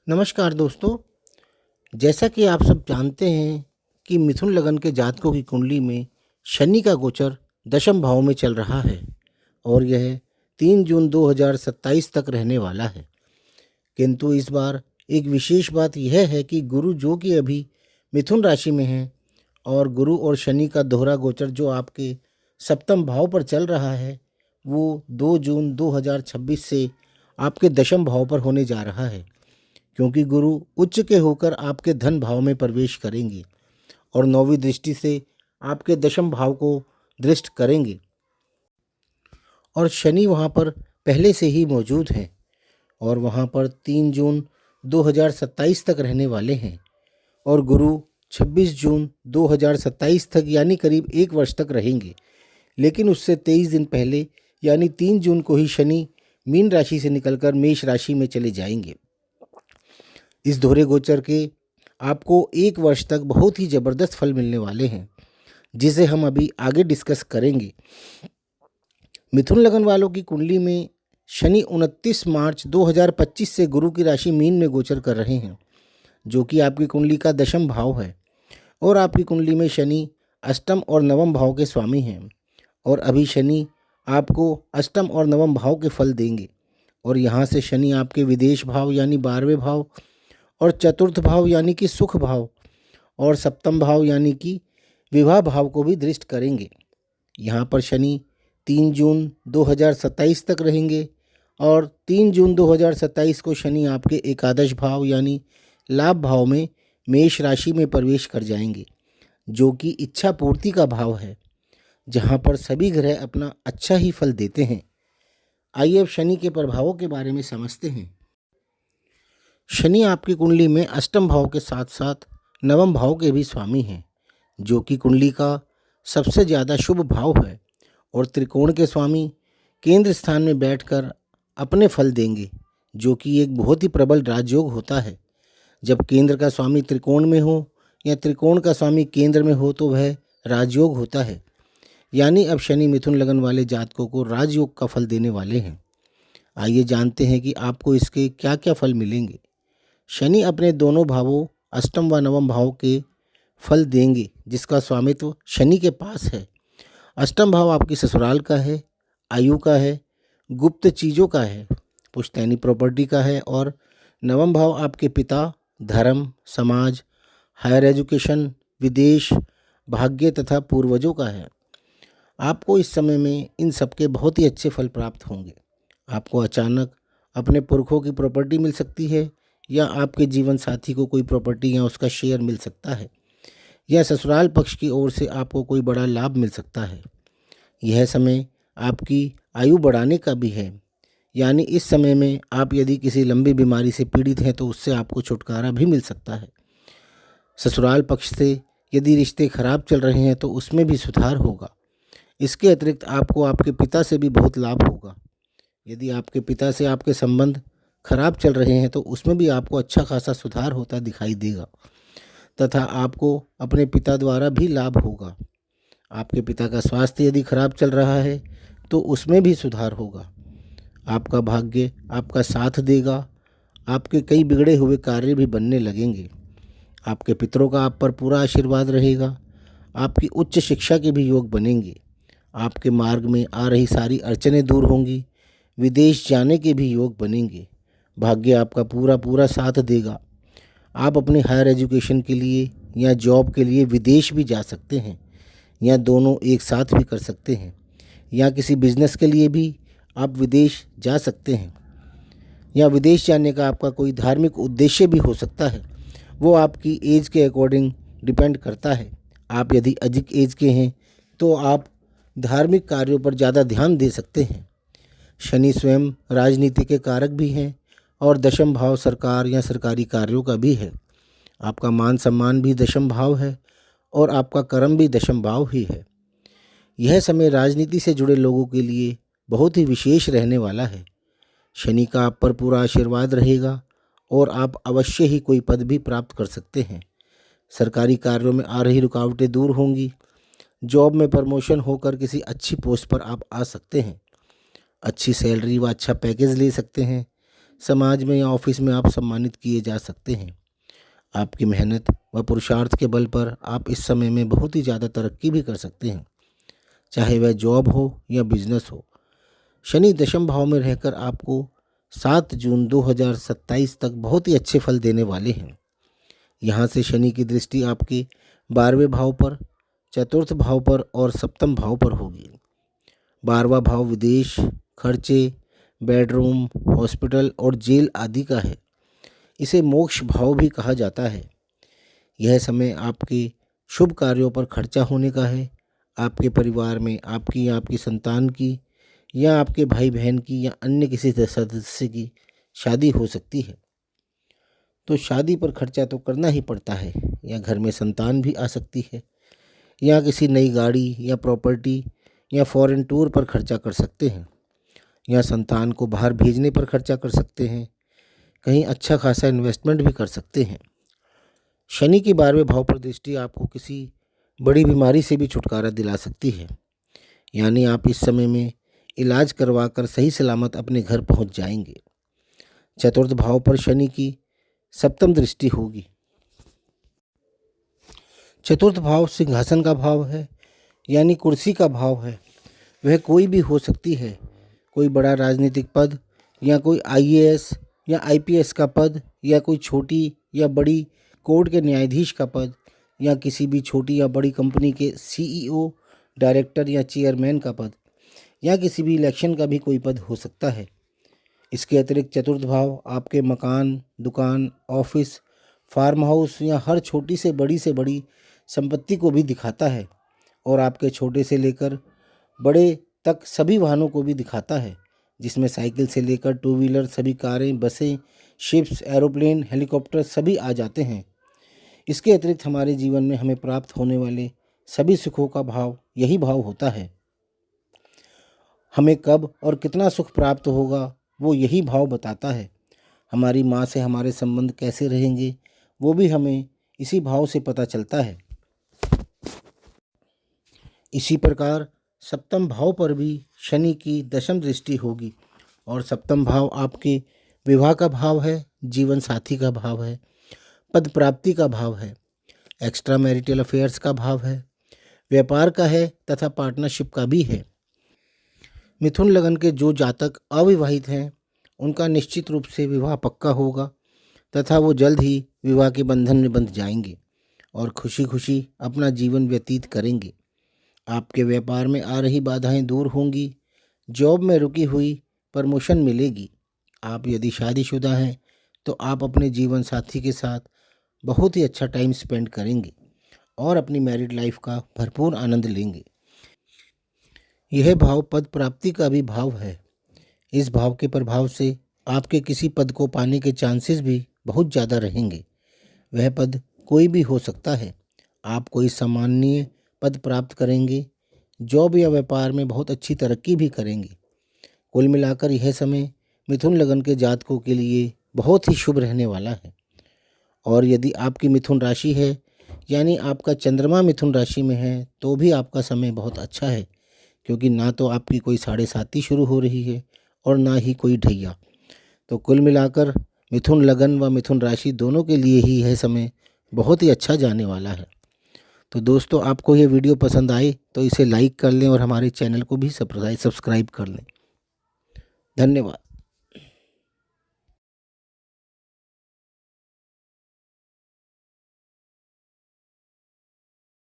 नमस्कार दोस्तों। जैसा कि आप सब जानते हैं कि मिथुन लगन के जातकों की कुंडली में शनि का गोचर दशम भाव में चल रहा है और यह 3 जून 2027 तक रहने वाला है। किंतु इस बार एक विशेष बात यह है कि गुरु जो कि अभी मिथुन राशि में है और गुरु और शनि का दोहरा गोचर जो आपके सप्तम भाव पर चल रहा है वो 2 जून 2026 से आपके दशम भाव पर होने जा रहा है, क्योंकि गुरु उच्च के होकर आपके धन भाव में प्रवेश करेंगे और नौवीं दृष्टि से आपके दशम भाव को दृष्ट करेंगे और शनि वहाँ पर पहले से ही मौजूद हैं और वहाँ पर 3 जून 2027 तक रहने वाले हैं और गुरु 26 जून 2027 तक यानी करीब 1 वर्ष तक रहेंगे। लेकिन उससे 23 दिन पहले यानी 3 जून को ही शनि मीन राशि से निकलकर मेष राशि में चले जाएंगे। इस दोहरे गोचर के आपको 1 वर्ष तक बहुत ही ज़बरदस्त फल मिलने वाले हैं, जिसे हम अभी आगे डिस्कस करेंगे। मिथुन लगन वालों की कुंडली में शनि 29 मार्च 2025 से गुरु की राशि मीन में गोचर कर रहे हैं, जो कि आपकी कुंडली का दशम भाव है और आपकी कुंडली में शनि अष्टम और नवम भाव के स्वामी हैं और अभी शनि आपको अष्टम और नवम भाव के फल देंगे और यहाँ से शनि आपके विदेश भाव यानी 12वें भाव और चतुर्थ भाव यानी कि सुख भाव और सप्तम भाव यानी कि विवाह भाव को भी दृष्ट करेंगे। यहाँ पर शनि 3 जून 2027 तक रहेंगे और 3 जून 2027 को शनि आपके एकादश भाव यानी लाभ भाव में मेष राशि में प्रवेश कर जाएंगे, जो कि इच्छा पूर्ति का भाव है, जहाँ पर सभी ग्रह अपना अच्छा ही फल देते हैं। आइए अब शनि के प्रभावों के बारे में समझते हैं। शनि आपकी कुंडली में अष्टम भाव के साथ साथ नवम भाव के भी स्वामी हैं, जो कि कुंडली का सबसे ज़्यादा शुभ भाव है और त्रिकोण के स्वामी केंद्र स्थान में बैठकर अपने फल देंगे, जो कि एक बहुत ही प्रबल राजयोग होता है। जब केंद्र का स्वामी त्रिकोण में हो या त्रिकोण का स्वामी केंद्र में हो तो वह राजयोग होता है। यानी अब शनि मिथुन लगन वाले जातकों को राजयोग का फल देने वाले हैं। आइए जानते हैं कि आपको इसके क्या क्या फल मिलेंगे। शनि अपने दोनों भावों अष्टम व नवम भाव के फल देंगे, जिसका स्वामित्व शनि के पास है। अष्टम भाव आपकी ससुराल का है, आयु का है, गुप्त चीज़ों का है, पुश्तैनी प्रॉपर्टी का है और नवम भाव आपके पिता, धर्म, समाज, हायर एजुकेशन, विदेश, भाग्य तथा पूर्वजों का है। आपको इस समय में इन सबके बहुत ही अच्छे फल प्राप्त होंगे। आपको अचानक अपने पुरखों की प्रॉपर्टी मिल सकती है या आपके जीवन साथी को कोई प्रॉपर्टी या उसका शेयर मिल सकता है या ससुराल पक्ष की ओर से आपको कोई बड़ा लाभ मिल सकता है। यह समय आपकी आयु बढ़ाने का भी है, यानी इस समय में आप यदि किसी लंबी बीमारी से पीड़ित हैं तो उससे आपको छुटकारा भी मिल सकता है। ससुराल पक्ष से यदि रिश्ते खराब चल रहे हैं तो उसमें भी सुधार होगा। इसके अतिरिक्त आपको आपके पिता से भी बहुत लाभ होगा। यदि आपके पिता से आपके संबंध खराब चल रहे हैं तो उसमें भी आपको अच्छा खासा सुधार होता दिखाई देगा तथा आपको अपने पिता द्वारा भी लाभ होगा। आपके पिता का स्वास्थ्य यदि खराब चल रहा है तो उसमें भी सुधार होगा। आपका भाग्य आपका साथ देगा। आपके कई बिगड़े हुए कार्य भी बनने लगेंगे। आपके पितरों का आप पर पूरा आशीर्वाद रहेगा। आपकी उच्च शिक्षा के भी योग बनेंगे। आपके मार्ग में आ रही सारी अड़चनें दूर होंगी। विदेश जाने के भी योग बनेंगे। भाग्य आपका पूरा पूरा साथ देगा। आप अपने हायर एजुकेशन के लिए या जॉब के लिए विदेश भी जा सकते हैं या दोनों एक साथ भी कर सकते हैं या किसी बिजनेस के लिए भी आप विदेश जा सकते हैं या विदेश जाने का आपका कोई धार्मिक उद्देश्य भी हो सकता है। वो आपकी एज के अकॉर्डिंग डिपेंड करता है। आप यदि अधिक एज के हैं तो आप धार्मिक कार्यों पर ज़्यादा ध्यान दे सकते हैं। शनि स्वयं राजनीति के कारक भी हैं और दशम भाव सरकार या सरकारी कार्यों का भी है। आपका मान सम्मान भी दशम भाव है और आपका कर्म भी दशम भाव ही है। यह समय राजनीति से जुड़े लोगों के लिए बहुत ही विशेष रहने वाला है। शनि का आप पर पूरा आशीर्वाद रहेगा और आप अवश्य ही कोई पद भी प्राप्त कर सकते हैं। सरकारी कार्यों में आ रही रुकावटें दूर होंगी। जॉब में प्रमोशन होकर किसी अच्छी पोस्ट पर आप आ सकते हैं। अच्छी सैलरी व अच्छा पैकेज ले सकते हैं। समाज में या ऑफिस में आप सम्मानित किए जा सकते हैं। आपकी मेहनत व पुरुषार्थ के बल पर आप इस समय में बहुत ही ज़्यादा तरक्की भी कर सकते हैं, चाहे वह जॉब हो या बिजनेस हो। शनि दशम भाव में रहकर आपको 7 जून 2027 तक बहुत ही अच्छे फल देने वाले हैं। यहाँ से शनि की दृष्टि आपके 12वें भाव पर, चतुर्थ भाव पर और सप्तम भाव पर होगी। 12वां भाव विदेश, खर्चे, बेडरूम, हॉस्पिटल और जेल आदि का है। इसे मोक्ष भाव भी कहा जाता है। यह समय आपके शुभ कार्यों पर खर्चा होने का है। आपके परिवार में आपकी या आपकी संतान की या आपके भाई बहन की या अन्य किसी सदस्य की शादी हो सकती है, तो शादी पर खर्चा तो करना ही पड़ता है। या घर में संतान भी आ सकती है, या किसी नई गाड़ी या प्रॉपर्टी या फॉरेन टूर पर खर्चा कर सकते हैं, या संतान को बाहर भेजने पर खर्चा कर सकते हैं, कहीं अच्छा खासा इन्वेस्टमेंट भी कर सकते हैं। शनि की 12वें भाव पर दृष्टि आपको किसी बड़ी बीमारी से भी छुटकारा दिला सकती है। यानी आप इस समय में इलाज करवाकर सही सलामत अपने घर पहुंच जाएंगे। चतुर्थ भाव पर शनि की सप्तम दृष्टि होगी। चतुर्थ भाव सिंहासन का भाव है, यानी कुर्सी का भाव है। वह कोई भी हो सकती है, कोई बड़ा राजनीतिक पद या कोई आईएएस या आईपीएस का पद, या कोई छोटी या बड़ी कोर्ट के न्यायाधीश का पद, या किसी भी छोटी या बड़ी कंपनी के सीईओ, डायरेक्टर या चेयरमैन का पद, या किसी भी इलेक्शन का भी कोई पद हो सकता है। इसके अतिरिक्त चतुर्थ भाव आपके मकान, दुकान, ऑफिस, फार्म हाउस या हर छोटी से बड़ी संपत्ति को भी दिखाता है, और आपके छोटे से लेकर बड़े तक सभी वाहनों को भी दिखाता है, जिसमें साइकिल से लेकर टू व्हीलर, सभी कारें, बसें, शिप्स, एरोप्लेन, हेलीकॉप्टर सभी आ जाते हैं। इसके अतिरिक्त हमारे जीवन में हमें प्राप्त होने वाले सभी सुखों का भाव यही भाव होता है। हमें कब और कितना सुख प्राप्त होगा वो यही भाव बताता है। हमारी माँ से हमारे संबंध कैसे रहेंगे वो भी हमें इसी भाव से पता चलता है। इसी प्रकार सप्तम भाव पर भी शनि की दशम दृष्टि होगी, और सप्तम भाव आपके विवाह का भाव है, जीवन साथी का भाव है, पद प्राप्ति का भाव है, एक्स्ट्रा मैरिटल अफेयर्स का भाव है, व्यापार का है तथा पार्टनरशिप का भी है। मिथुन लगन के जो जातक अविवाहित हैं उनका निश्चित रूप से विवाह पक्का होगा तथा वो जल्द ही विवाह के बंधन में बंध जाएंगे और खुशी खुशी अपना जीवन व्यतीत करेंगे। आपके व्यापार में आ रही बाधाएं दूर होंगी, जॉब में रुकी हुई प्रमोशन मिलेगी। आप यदि शादीशुदा हैं तो आप अपने जीवन साथी के साथ बहुत ही अच्छा टाइम स्पेंड करेंगे और अपनी मैरिड लाइफ का भरपूर आनंद लेंगे। यह भाव पद प्राप्ति का भी भाव है। इस भाव के प्रभाव से आपके किसी पद को पाने के चांसेस भी बहुत ज़्यादा रहेंगे। वह पद कोई भी हो सकता है। आप कोई सम्माननीय पद प्राप्त करेंगे, जॉब या व्यापार में बहुत अच्छी तरक्की भी करेंगे। कुल मिलाकर यह समय मिथुन लगन के जातकों के लिए बहुत ही शुभ रहने वाला है। और यदि आपकी मिथुन राशि है, यानी आपका चंद्रमा मिथुन राशि में है, तो भी आपका समय बहुत अच्छा है, क्योंकि ना तो आपकी कोई 7.5 शुरू हो रही है और ना ही कोई ढैया। तो कुल मिलाकर मिथुन लगन व मिथुन राशि दोनों के लिए ही यह समय बहुत ही अच्छा जाने वाला है। तो दोस्तों, आपको ये वीडियो पसंद आए तो इसे लाइक कर लें और हमारे चैनल को भी सब्सक्राइब कर लें। धन्यवाद।